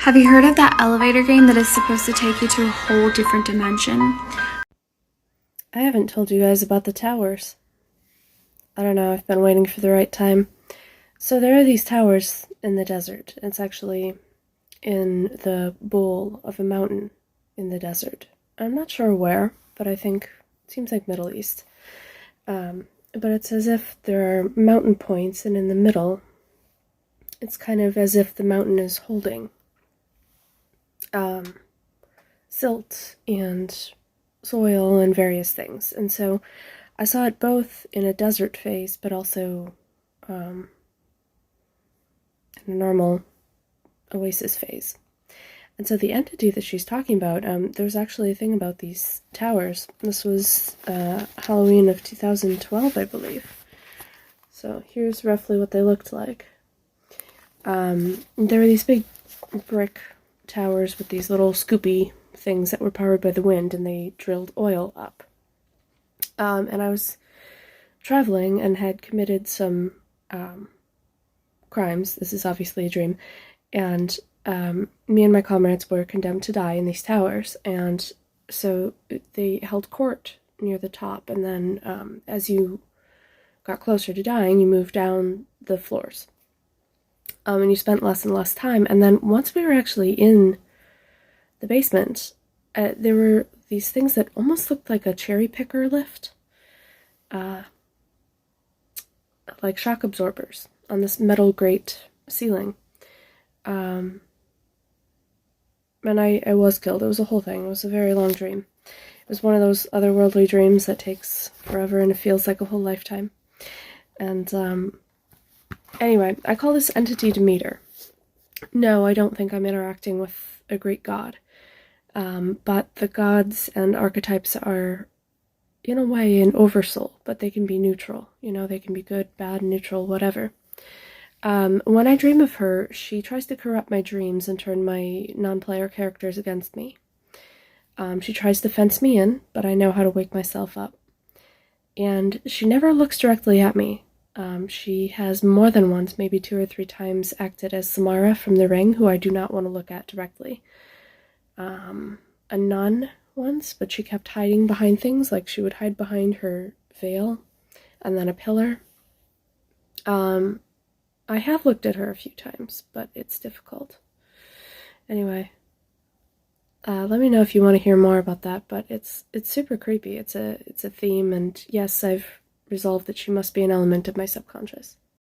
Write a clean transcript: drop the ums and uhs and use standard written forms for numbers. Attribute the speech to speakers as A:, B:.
A: Have you heard of that elevator game that is supposed to take you to a whole different dimension?
B: I haven't told you guys about the towers. I don't know, I've been waiting for the right time. So there are these towers in the desert. It's actually in the bowl of a mountain in the desert. I'm not sure where, but I think it seems like Middle East. But it's as if there are mountain points, and in the middle, it's kind of as if the mountain is holding um, silt and soil and various things. And so I saw it both in a desert phase, but also in a normal oasis phase. And so the entity that she's talking about, there was actually a thing about these towers. This was Halloween of 2012, I believe. So here's roughly what they looked like. There were these big brick towers with these little scoopy things that were powered by the wind, and they drilled oil up. And I was traveling and had committed some crimes. This is obviously a dream. And me and my comrades were condemned to die in these towers. And so they held court near the top. And then as you got closer to dying, you moved down the floors. And you spent less and less time. And then once we were actually in the basement, there were these things that almost looked like a cherry picker lift, like shock absorbers on this metal grate ceiling. And I was killed. It was a whole thing. It was a very long dream. It was one of those otherworldly dreams that takes forever and it feels like a whole lifetime. And anyway, I call this entity Demeter. No, I don't think I'm interacting with a Greek god. But the gods and archetypes are, in a way, an oversoul, but they can be neutral. You know, they can be good, bad, neutral, whatever. When I dream of her, she tries to corrupt my dreams and turn my non-player characters against me. She tries to fence me in, but I know how to wake myself up. And she never looks directly at me. She has more than once, maybe 2 or 3 times, acted as Samara from The Ring, who I do not want to look at directly. A nun once, but she kept hiding behind things, like she would hide behind her veil, and then a pillar. I have looked at her a few times, but it's difficult. Anyway, let me know if you want to hear more about that, but it's super creepy. It's a theme, and yes, I've resolved that she must be an element of my subconscious.